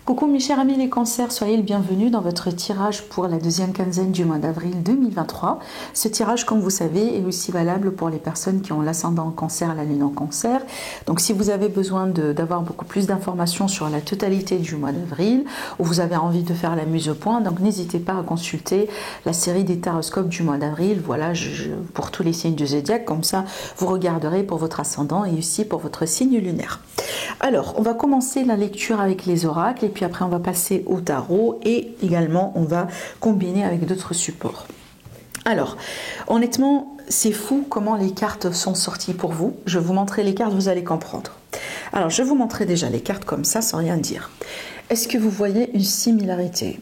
Coucou mes chers amis les cancers, soyez le bienvenu dans votre tirage pour la deuxième quinzaine du mois d'avril 2023. Ce tirage, comme vous savez, est aussi valable pour les personnes qui ont l'ascendant en cancer, la lune en cancer. Donc si vous avez besoin d'avoir beaucoup plus d'informations sur la totalité du mois d'avril, ou vous avez envie de faire la mise au point, donc n'hésitez pas à consulter la série des taroscopes du mois d'avril, voilà, pour tous les signes du zodiaque, comme ça vous regarderez pour votre ascendant et aussi pour votre signe lunaire. Alors, on va commencer la lecture avec les oracles et puis après on va passer au tarot et également on va combiner avec d'autres supports. Alors, honnêtement, c'est fou comment les cartes sont sorties pour vous. Je vais vous montrer les cartes, vous allez comprendre. Alors, je vais vous montrer déjà les cartes comme ça sans rien dire. Est-ce que vous voyez une similarité?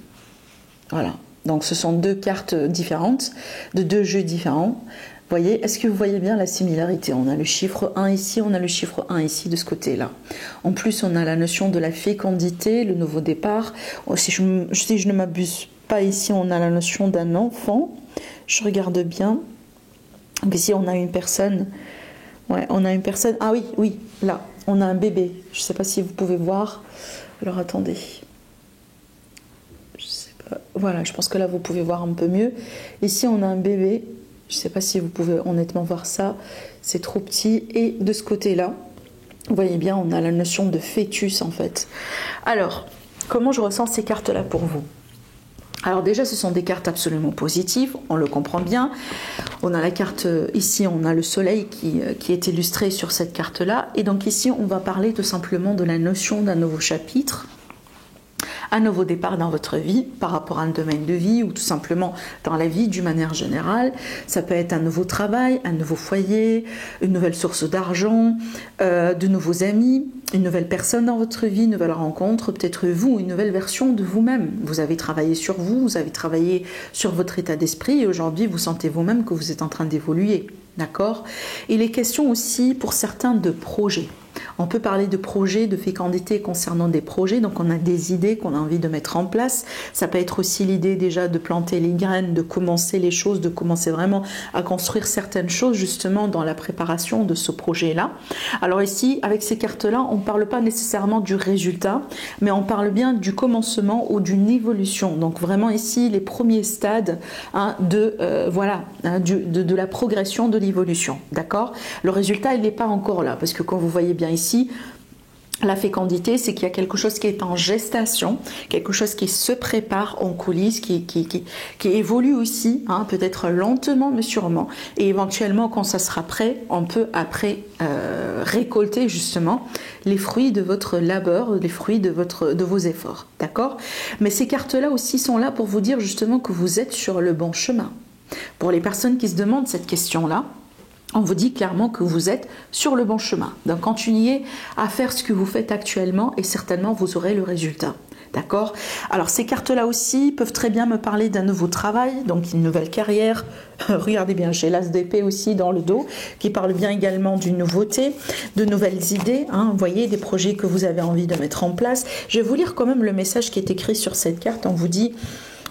Voilà, donc ce sont deux cartes différentes, de deux jeux différents. Voyez, est-ce que vous voyez bien la similarité? On a le chiffre 1 ici, on a le chiffre 1 ici de ce côté-là. En plus, on a la notion de la fécondité, le nouveau départ. Si je ne m'abuse pas, ici, on a la notion d'un enfant. Je regarde bien. Donc ici, on a une personne. Ouais, on a une personne. Ah oui, oui, là, on a un bébé. Je ne sais pas si vous pouvez voir. Alors, attendez. Je sais pas. Voilà, je pense que là, vous pouvez voir un peu mieux. Ici, on a un bébé. Je ne sais pas si vous pouvez honnêtement voir ça, c'est trop petit. Et de ce côté-là, vous voyez bien, on a la notion de fœtus en fait. Alors, comment je ressens ces cartes-là pour vous? Alors déjà, ce sont des cartes absolument positives, on le comprend bien. On a la carte, ici, on a le soleil qui est illustré sur cette carte-là. Et donc ici, on va parler tout simplement de la notion d'un nouveau chapitre. Un nouveau départ dans votre vie par rapport à un domaine de vie ou tout simplement dans la vie d'une manière générale. Ça peut être un nouveau travail, un nouveau foyer, une nouvelle source d'argent, de nouveaux amis, une nouvelle personne dans votre vie, une nouvelle rencontre, peut-être vous, une nouvelle version de vous-même. Vous avez travaillé sur vous, vous avez travaillé sur votre état d'esprit et aujourd'hui vous sentez vous-même que vous êtes en train d'évoluer. D'accord? Il est question aussi pour certains de projets. On peut parler de projets, de fécondité concernant des projets, donc on a des idées qu'on a envie de mettre en place. Ça peut être aussi l'idée déjà de planter les graines, de commencer les choses, de commencer vraiment à construire certaines choses justement dans la préparation de ce projet-là. Alors ici, avec ces cartes-là, on ne parle pas nécessairement du résultat, mais on parle bien du commencement ou d'une évolution. Donc vraiment ici, les premiers stades de la progression de l'évolution. D'accord? Le résultat, il n'est pas encore là, parce que quand vous voyez bien ici, la fécondité, c'est qu'il y a quelque chose qui est en gestation, quelque chose qui se prépare en coulisses, qui évolue aussi, peut-être lentement mais sûrement. Et éventuellement, quand ça sera prêt, on peut après récolter justement les fruits de votre labeur, les fruits de vos efforts. D'accord? Mais ces cartes-là aussi sont là pour vous dire justement que vous êtes sur le bon chemin. Pour les personnes qui se demandent cette question-là, on vous dit clairement que vous êtes sur le bon chemin. Donc continuez à faire ce que vous faites actuellement et certainement vous aurez le résultat. D'accord? Alors ces cartes-là aussi peuvent très bien me parler d'un nouveau travail, donc une nouvelle carrière. Regardez bien, j'ai l'as d'épée aussi dans le dos, qui parle bien également d'une nouveauté, de nouvelles idées. Vous voyez, des projets que vous avez envie de mettre en place. Je vais vous lire quand même le message qui est écrit sur cette carte. On vous dit...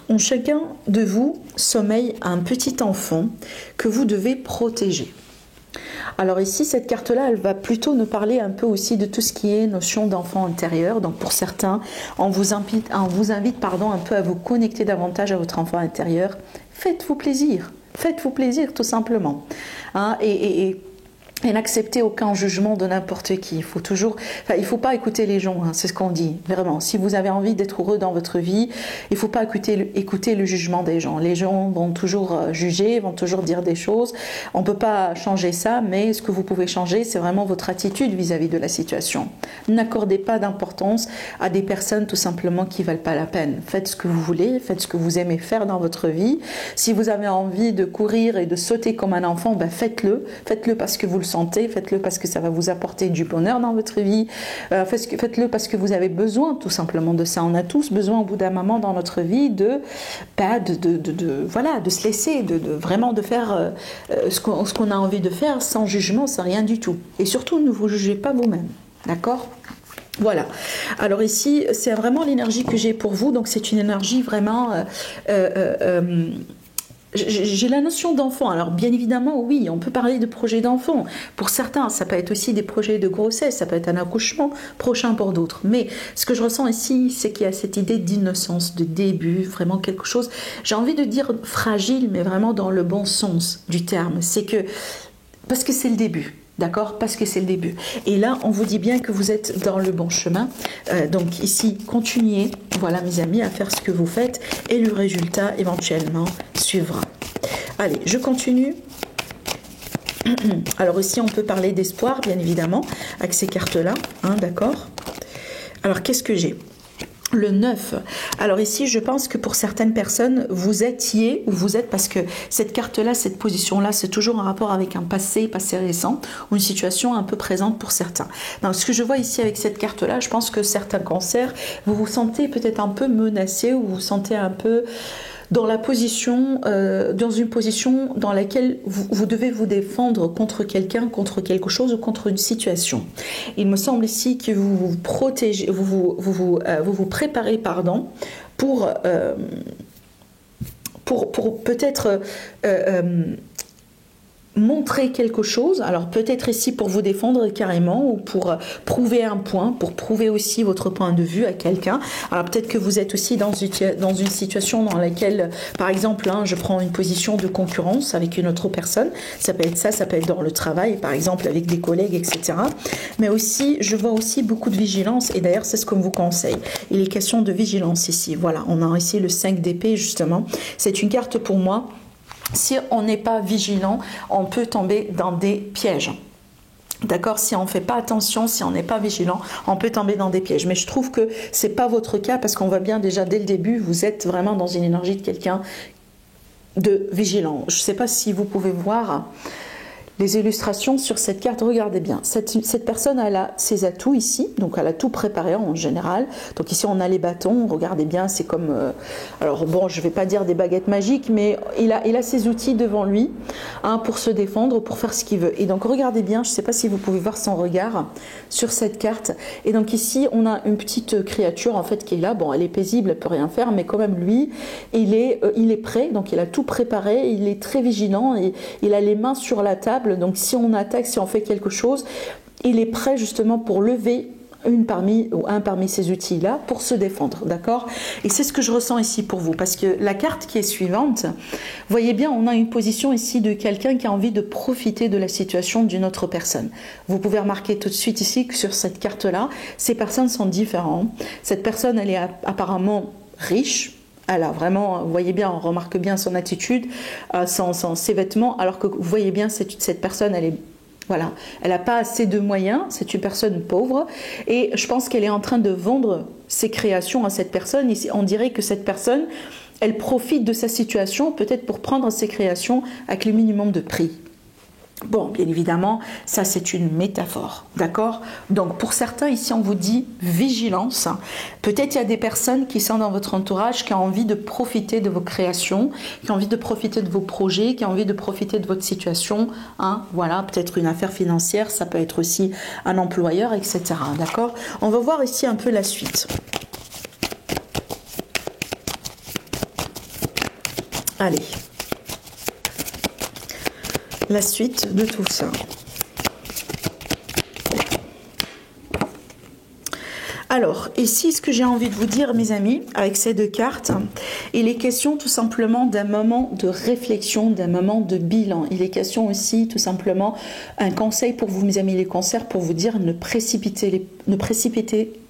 En chacun de vous sommeille un petit enfant que vous devez protéger. Alors ici, cette carte-là, elle va plutôt nous parler un peu aussi de tout ce qui est notion d'enfant intérieur. Donc pour certains, on vous invite un peu à vous connecter davantage à votre enfant intérieur. Faites-vous plaisir tout simplement. Et n'acceptez aucun jugement de n'importe qui. Il faut pas écouter les gens, c'est ce qu'on dit, vraiment. Si vous avez envie d'être heureux dans votre vie, il faut pas écouter le jugement des gens. Les gens vont toujours juger, vont toujours dire des choses. On peut pas changer ça, mais ce que vous pouvez changer, c'est vraiment votre attitude vis-à-vis de la situation. N'accordez pas d'importance à des personnes tout simplement qui valent pas la peine. Faites ce que vous voulez, faites ce que vous aimez faire dans votre vie. Si vous avez envie de courir et de sauter comme un enfant, faites-le. Faites-le parce que vous le sentez, faites-le parce que ça va vous apporter du bonheur dans votre vie, faites-le parce que vous avez besoin tout simplement de ça. On a tous besoin au bout d'un moment dans notre vie de se laisser, vraiment de faire ce qu'on a envie de faire sans jugement, sans rien du tout. Et surtout, ne vous jugez pas vous-même, d'accord ? Voilà, alors ici c'est vraiment l'énergie que j'ai pour vous, donc c'est une énergie vraiment j'ai la notion d'enfant. Alors bien évidemment, oui, on peut parler de projets d'enfant. Pour certains, ça peut être aussi des projets de grossesse, ça peut être un accouchement prochain pour d'autres. Mais ce que je ressens ici, c'est qu'il y a cette idée d'innocence, de début, vraiment quelque chose, j'ai envie de dire fragile, mais vraiment dans le bon sens du terme. C'est que, parce que c'est le début. D'accord? Parce que c'est le début. Et là, on vous dit bien que vous êtes dans le bon chemin. Donc ici, continuez, voilà mes amis, à faire ce que vous faites et le résultat éventuellement suivra. Allez, je continue. Alors ici, on peut parler d'espoir, bien évidemment, avec ces cartes-là. Hein, d'accord? Alors, qu'est-ce que j'ai? Le 9. Alors ici, je pense que pour certaines personnes, vous étiez ou vous êtes, parce que cette carte-là, cette position-là, c'est toujours en rapport avec un passé récent ou une situation un peu présente pour certains. Donc ce que je vois ici avec cette carte-là, je pense que certains cancers, vous vous sentez peut-être un peu menacé ou vous vous sentez un peu dans la position, dans une position dans laquelle vous devez vous défendre contre quelqu'un, contre quelque chose ou contre une situation. Il me semble ici que vous vous protégez, vous vous préparez, pardon, pour peut-être montrer quelque chose, alors peut-être ici pour vous défendre carrément ou pour prouver un point, pour prouver aussi votre point de vue à quelqu'un. Alors peut-être que vous êtes aussi dans une situation dans laquelle, par exemple, hein, je prends une position de concurrence avec une autre personne, ça peut être ça, ça peut être dans le travail, par exemple avec des collègues, etc. Mais aussi, je vois aussi beaucoup de vigilance et d'ailleurs c'est ce qu'on vous conseille. Il est question de vigilance ici, voilà, on a ici le 5 d'épée justement. C'est une carte pour moi. Si on n'est pas vigilant, on peut tomber dans des pièges. D'accord? Si on ne fait pas attention, si on n'est pas vigilant, on peut tomber dans des pièges. Mais je trouve que ce n'est pas votre cas parce qu'on voit bien déjà dès le début, vous êtes vraiment dans une énergie de quelqu'un de vigilant. Je ne sais pas si vous pouvez voir les illustrations sur cette carte, regardez bien. Cette personne, elle a ses atouts ici, donc elle a tout préparé en général. Donc ici, on a les bâtons, regardez bien, c'est comme... alors bon, je ne vais pas dire des baguettes magiques, mais il a ses outils devant lui hein, pour se défendre, pour faire ce qu'il veut. Et donc regardez bien, je ne sais pas si vous pouvez voir son regard sur cette carte. Et donc ici, on a une petite créature en fait qui est là. Bon, elle est paisible, elle ne peut rien faire, mais quand même lui, il est prêt, donc il a tout préparé, il est très vigilant, et il a les mains sur la table. Donc si on attaque, si on fait quelque chose, il est prêt justement pour lever un parmi ces outils-là pour se défendre, d'accord? Et c'est ce que je ressens ici pour vous, parce que la carte qui est suivante, voyez bien, on a une position ici de quelqu'un qui a envie de profiter de la situation d'une autre personne. Vous pouvez remarquer tout de suite ici que sur cette carte-là, ces personnes sont différentes. Cette personne, elle est apparemment riche. Elle a vraiment, vous voyez bien, on remarque bien son attitude, ses vêtements, alors que vous voyez bien, cette personne, elle est, voilà, elle n'a pas assez de moyens, c'est une personne pauvre, et je pense qu'elle est en train de vendre ses créations à cette personne. Ici, on dirait que cette personne, elle profite de sa situation, peut-être pour prendre ses créations avec le minimum de prix. Bon, bien évidemment, ça c'est une métaphore, d'accord? Donc pour certains, ici on vous dit vigilance. Peut-être il y a des personnes qui sont dans votre entourage qui ont envie de profiter de vos créations, qui ont envie de profiter de vos projets, qui ont envie de profiter de votre situation. Hein? Voilà, peut-être une affaire financière, ça peut être aussi un employeur, etc. D'accord? On va voir ici un peu la suite. Allez. La suite de tout ça. Alors, ici, ce que j'ai envie de vous dire, mes amis, avec ces deux cartes, il est question tout simplement d'un moment de réflexion, d'un moment de bilan. Il est question aussi, tout simplement, un conseil pour vous, mes amis les cancers, pour vous dire ne précipitez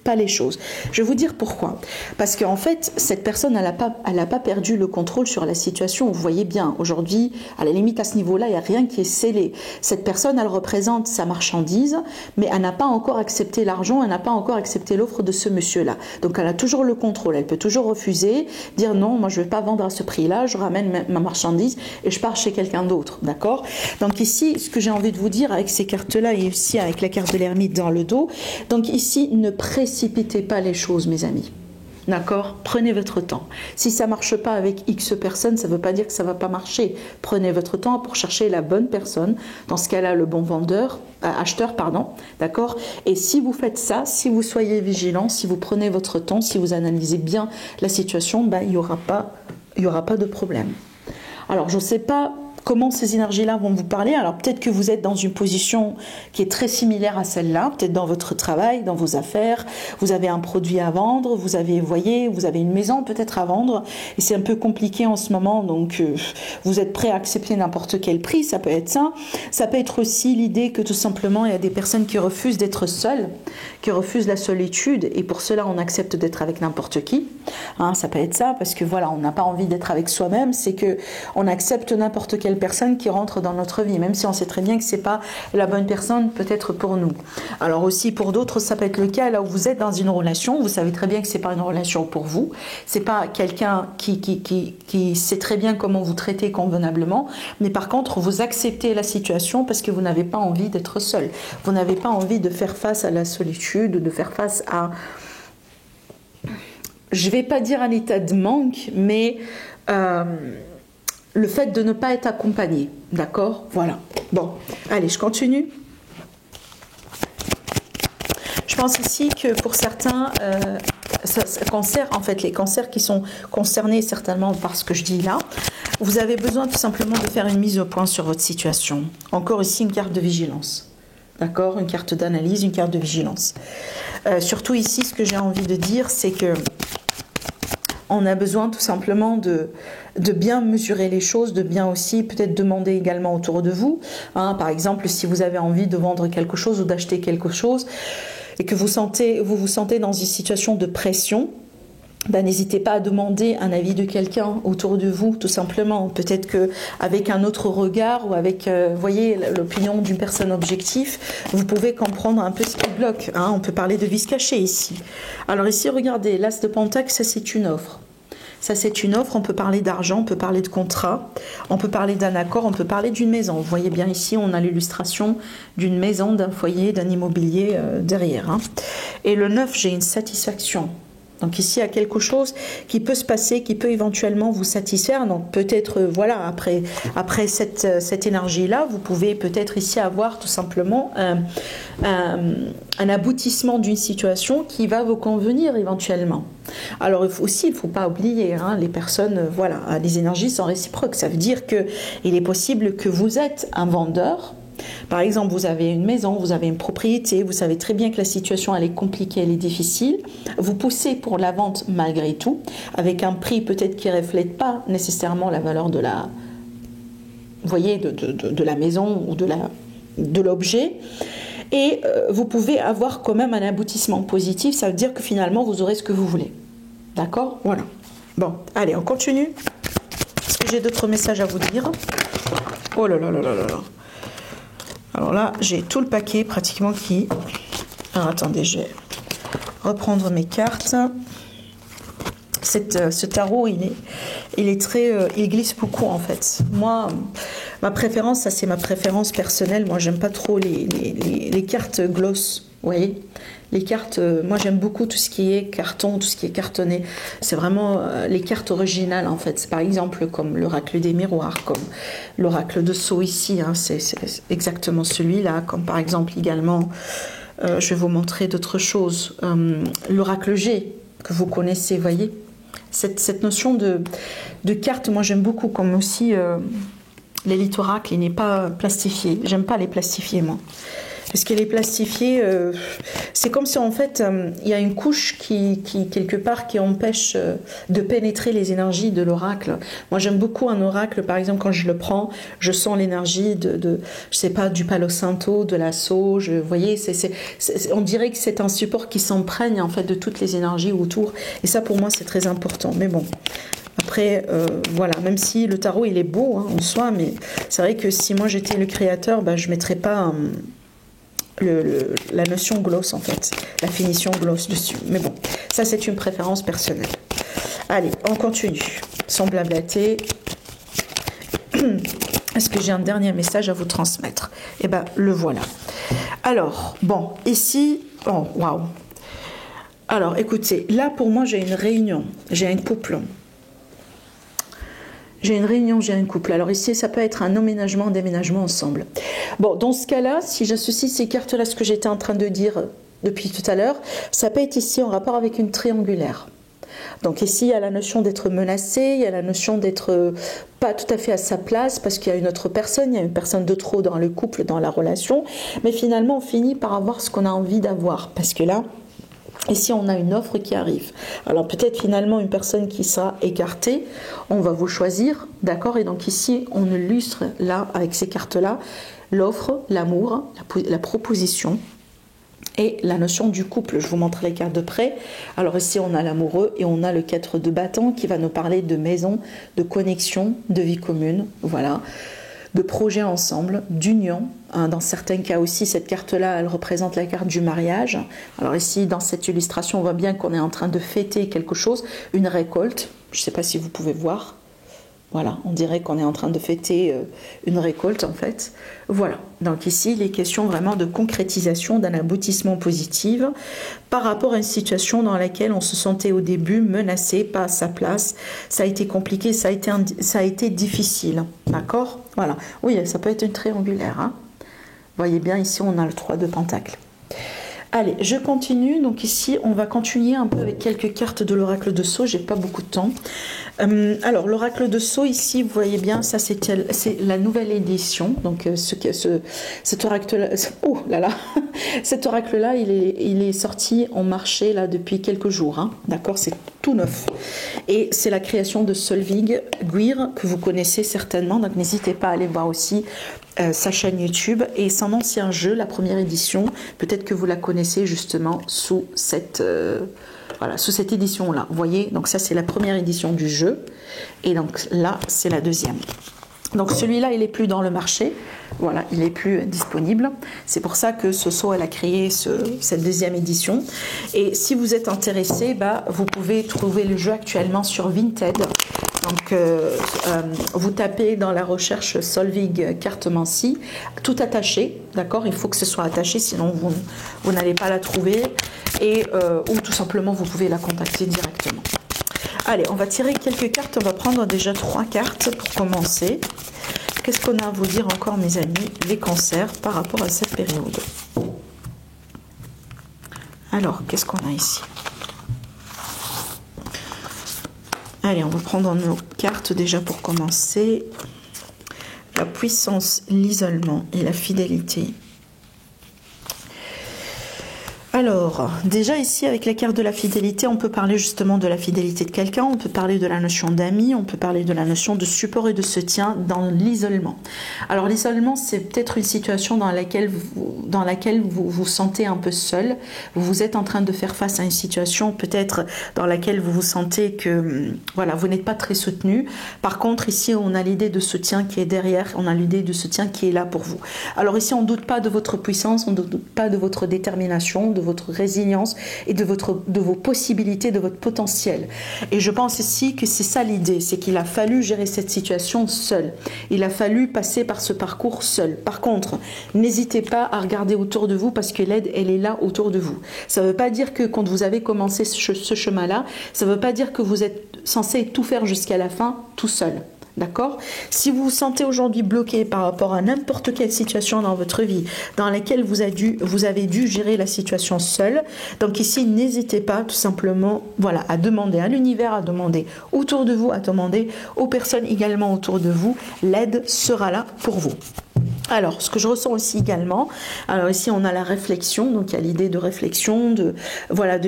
pas les choses. Je vais vous dire pourquoi. Parce qu'en fait, cette personne, elle n'a pas perdu le contrôle sur la situation. Vous voyez bien, aujourd'hui, à la limite, à ce niveau-là, il n'y a rien qui est scellé. Cette personne, elle représente sa marchandise, mais elle n'a pas encore accepté l'argent, elle n'a pas encore accepté l'offre de ce monsieur-là. Donc, elle a toujours le contrôle. Elle peut toujours refuser, dire non, moi, je ne vais pas vendre à ce prix-là, je ramène ma marchandise et je pars chez quelqu'un d'autre. D'accord? Donc, ici, ce que j'ai envie de vous dire avec ces cartes-là et aussi avec la carte de l'ermite dans le dos, donc ici, ne précipitez pas les choses, mes amis. D'accord? Prenez votre temps. Si ça ne marche pas avec X personnes, ça ne veut pas dire que ça ne va pas marcher. Prenez votre temps pour chercher la bonne personne. Dans ce cas-là, le bon acheteur, pardon. D'accord? Et si vous faites ça, si vous soyez vigilant, si vous prenez votre temps, si vous analysez bien la situation, ben, il y aura pas de problème. Alors, je ne sais pas comment ces énergies-là vont vous parler. Alors peut-être que vous êtes dans une position qui est très similaire à celle-là, peut-être dans votre travail, dans vos affaires, vous avez un produit à vendre, vous avez, voyez, vous avez une maison peut-être à vendre, et c'est un peu compliqué en ce moment, donc vous êtes prêt à accepter n'importe quel prix, ça peut être ça. Ça peut être aussi l'idée que tout simplement il y a des personnes qui refusent d'être seules, qui refusent la solitude, et pour cela on accepte d'être avec n'importe qui. Hein, ça peut être ça, parce que voilà, on n'a pas envie d'être avec soi-même, c'est que on accepte n'importe quelle personne qui rentre dans notre vie, même si on sait très bien que c'est pas la bonne personne peut-être pour nous. Alors aussi pour d'autres, ça peut être le cas là où vous êtes dans une relation, vous savez très bien que c'est pas une relation pour vous, c'est pas quelqu'un qui sait très bien comment vous traiter convenablement, mais par contre vous acceptez la situation parce que vous n'avez pas envie d'être seul, vous n'avez pas envie de faire face à la solitude, de faire face à, je vais pas dire un état de manque, mais le fait de ne pas être accompagné, d'accord? Voilà. Bon, allez, je continue. Je pense ici que pour certains cancers, en fait, les cancers qui sont concernés certainement par ce que je dis là, vous avez besoin tout simplement de faire une mise au point sur votre situation. Encore ici, une carte de vigilance. D'accord? Une carte d'analyse, une carte de vigilance. Surtout ici, ce que j'ai envie de dire, c'est que on a besoin tout simplement de bien mesurer les choses, de bien aussi peut-être demander également autour de vous. Hein, par exemple, si vous avez envie de vendre quelque chose ou d'acheter quelque chose et que vous vous sentez dans une situation de pression, ben, n'hésitez pas à demander un avis de quelqu'un autour de vous, tout simplement. Peut-être qu'avec un autre regard ou avec, voyez, l'opinion d'une personne objective, vous pouvez comprendre un peu ce qui bloque. Hein. On peut parler de vice caché ici. Alors ici, regardez, l'As de Pentacle, ça c'est une offre. Ça c'est une offre, on peut parler d'argent, on peut parler de contrat, on peut parler d'un accord, on peut parler d'une maison. Vous voyez bien ici, on a l'illustration d'une maison, d'un foyer, d'un immobilier derrière. Hein. Et le 9, j'ai une satisfaction. Donc ici, il y a quelque chose qui peut se passer, qui peut éventuellement vous satisfaire. Donc peut-être, voilà, après cette énergie-là, vous pouvez peut-être ici avoir tout simplement un aboutissement d'une situation qui va vous convenir éventuellement. Alors aussi, il ne faut pas oublier, hein, les personnes, voilà, les énergies sont réciproques. Ça veut dire qu'il est possible que vous êtes un vendeur. Par exemple, vous avez une maison, vous avez une propriété, vous savez très bien que la situation elle est compliquée, elle est difficile. Vous poussez pour la vente malgré tout, avec un prix peut-être qui ne reflète pas nécessairement la valeur de la, vous voyez, de la maison ou de l'objet. Et vous pouvez avoir quand même un aboutissement positif, ça veut dire que finalement vous aurez ce que vous voulez. D'accord? Voilà. Bon, allez, on continue. Est-ce que j'ai d'autres messages à vous dire? Oh là là là là là là. Alors là, j'ai tout le paquet pratiquement qui... Alors attendez, je vais reprendre mes cartes. Ce tarot, il est très... il glisse beaucoup en fait. Moi, ma préférence, ça c'est ma préférence personnelle. Moi, j'aime pas trop les cartes gloss, vous voyez. Les cartes, moi j'aime beaucoup tout ce qui est carton, tout ce qui est cartonné. C'est vraiment les cartes originales en fait. C'est par exemple comme l'oracle des miroirs, comme l'oracle de Sceaux ici. Hein, c'est exactement celui-là. Comme par exemple également, je vais vous montrer d'autres choses. L'oracle G que vous connaissez, voyez. Cette notion de carte, moi j'aime beaucoup. Comme aussi l'élite oracle, il n'est pas plastifié. J'aime pas les plastifier moi. Parce qu'elle est plastifiée, c'est comme si en fait il y a une couche qui quelque part qui empêche de pénétrer les énergies de l'oracle. Moi j'aime beaucoup un oracle, par exemple quand je le prends, je sens l'énergie je sais pas, du Palo Santo, de la sauge, vous voyez, on dirait que c'est un support qui s'imprègne en fait de toutes les énergies autour. Et ça pour moi c'est très important. Mais bon. Après, voilà, même si le tarot il est beau hein, en soi, mais c'est vrai que si moi j'étais le créateur, bah, je mettrais pas la notion gloss en fait, la finition gloss dessus. Mais bon, ça c'est une préférence personnelle. Allez, on continue. Sans blablater. Est-ce que j'ai un dernier message à vous transmettre? Eh bien, le voilà. Alors, bon, ici, oh, waouh. Alors, écoutez, là pour moi j'ai une réunion, j'ai un couple. J'ai une réunion, j'ai un couple. Alors ici, ça peut être un emménagement, un déménagement ensemble. Bon, dans ce cas-là, si j'associe ces cartes-là, ce que j'étais en train de dire depuis tout à l'heure, ça peut être ici en rapport avec une triangulaire. Donc ici, il y a la notion d'être menacé, il y a la notion d'être pas tout à fait à sa place parce qu'il y a une autre personne, il y a une personne de trop dans le couple, dans la relation. Mais finalement, on finit par avoir ce qu'on a envie d'avoir. Parce que là, ici, on a une offre qui arrive. Alors peut-être finalement une personne qui sera écartée, on va vous choisir, d'accord? Et donc ici, on illustre là, avec ces cartes-là, l'offre, l'amour, la proposition et la notion du couple. Je vous montre les cartes de près. Alors ici, on a l'amoureux et on a le 4 de bâton qui va nous parler de maison, de connexion, de vie commune, voilà, de projet ensemble, d'union. Dans certains cas aussi, cette carte-là, elle représente la carte du mariage. Alors ici, dans cette illustration, on voit bien qu'on est en train de fêter quelque chose, une récolte. Je ne sais pas si vous pouvez voir. Voilà, on dirait qu'on est en train de fêter une récolte en fait. Voilà, donc ici, il est question vraiment de concrétisation, d'un aboutissement positif par rapport à une situation dans laquelle on se sentait au début menacé, pas à sa place. Ça a été compliqué, ça a été difficile, d'accord? Voilà, oui, ça peut être une triangulaire. Hein. Vous voyez bien, ici, on a le 3 de Pentacle. Allez, je continue. Donc ici, on va continuer un peu avec quelques cartes de l'oracle de Sceaux. J'ai pas beaucoup de temps. Alors, l'oracle de Sceaux, ici, vous voyez bien, ça c'est la nouvelle édition. Donc, cet oracle-là, oh là là, cet oracle-là, il est sorti en marché là depuis quelques jours. Hein, d'accord, c'est tout neuf. Et c'est la création de Solveig Guir que vous connaissez certainement. Donc, n'hésitez pas à aller voir aussi sa chaîne YouTube et son ancien jeu, la première édition. Peut-être que vous la connaissez justement sous cette voilà, sous cette édition-là. Vous voyez, donc ça c'est la première édition du jeu et donc là c'est la deuxième. Donc celui-là, il n'est plus dans le marché, voilà, il n'est plus disponible. C'est pour ça que Soso, elle a créé cette deuxième édition. Et si vous êtes intéressé, vous pouvez trouver le jeu actuellement sur Vinted. Donc vous tapez dans la recherche Solveig Cartomancie, tout attaché, d'accord? Il faut que ce soit attaché, sinon vous n'allez pas la trouver. Et, ou tout simplement, vous pouvez la contacter directement. Allez, on va tirer quelques cartes. On va prendre déjà 3 cartes pour commencer. Qu'est-ce qu'on a à vous dire encore, mes amis, les cancers, par rapport à cette période? Alors, qu'est-ce qu'on a ici? Allez, on va prendre nos cartes déjà pour commencer. La puissance, l'isolement et la fidélité. Alors, déjà ici, avec la carte de la fidélité, on peut parler justement de la fidélité de quelqu'un, on peut parler de la notion d'amis, on peut parler de la notion de support et de soutien dans l'isolement. Alors, l'isolement, c'est peut-être une situation dans laquelle vous vous sentez un peu seul, vous êtes en train de faire face à une situation peut-être dans laquelle vous vous sentez que, voilà, vous n'êtes pas très soutenu. Par contre, ici, on a l'idée de soutien qui est derrière, on a l'idée de soutien qui est là pour vous. Alors ici, on ne doute pas de votre puissance, on ne doute pas de votre détermination, de votre résilience et de vos possibilités, de votre potentiel. Et je pense ici que c'est ça l'idée, c'est qu'il a fallu gérer cette situation seul. Il a fallu passer par ce parcours seul. Par contre, n'hésitez pas à regarder autour de vous parce que l'aide, elle est là autour de vous. Ça ne veut pas dire que quand vous avez commencé ce chemin-là, ça ne veut pas dire que vous êtes censé tout faire jusqu'à la fin tout seul. D'accord? Si vous vous sentez aujourd'hui bloqué par rapport à n'importe quelle situation dans votre vie dans laquelle vous avez dû gérer la situation seul, donc ici n'hésitez pas tout simplement, voilà, à demander à l'univers, à demander autour de vous, à demander aux personnes également autour de vous, l'aide sera là pour vous. Alors, ce que je ressens aussi également, alors ici on a la réflexion, donc il y a l'idée de réflexion, de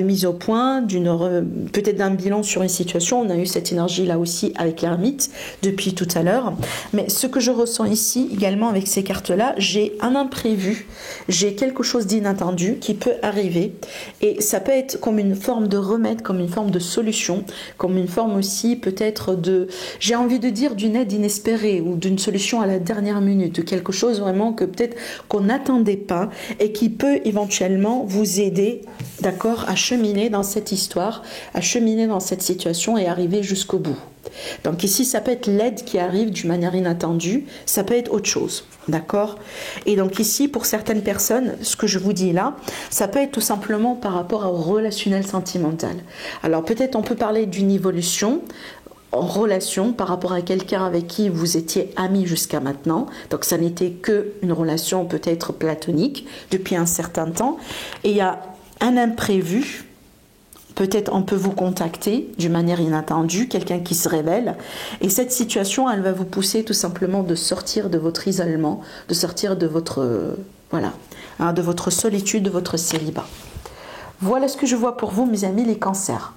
mise au point, peut-être d'un bilan sur une situation. On a eu cette énergie là aussi avec l'ermite depuis tout à l'heure. Mais ce que je ressens ici également avec ces cartes-là, j'ai un imprévu, j'ai quelque chose d'inattendu qui peut arriver et ça peut être comme une forme de remède, comme une forme de solution, comme une forme aussi peut-être j'ai envie de dire d'une aide inespérée ou d'une solution à la dernière minute, de quelque chose vraiment que peut-être qu'on n'attendait pas et qui peut éventuellement vous aider, d'accord, à cheminer dans cette histoire, à cheminer dans cette situation et arriver jusqu'au bout. Donc ici, ça peut être l'aide qui arrive d'une manière inattendue, ça peut être autre chose, d'accord? Et donc ici, pour certaines personnes, ce que je vous dis là, ça peut être tout simplement par rapport au relationnel sentimental. Alors peut-être on peut parler d'une évolution en relation par rapport à quelqu'un avec qui vous étiez amis jusqu'à maintenant. Donc ça n'était qu'une relation peut-être platonique depuis un certain temps. Et il y a un imprévu Peut-être on peut vous contacter d'une manière inattendue, quelqu'un qui se révèle. Et cette situation, elle va vous pousser tout simplement de sortir de votre isolement, de sortir de votre, voilà, hein, de votre solitude, de votre célibat. Voilà ce que je vois pour vous, mes amis, les cancers.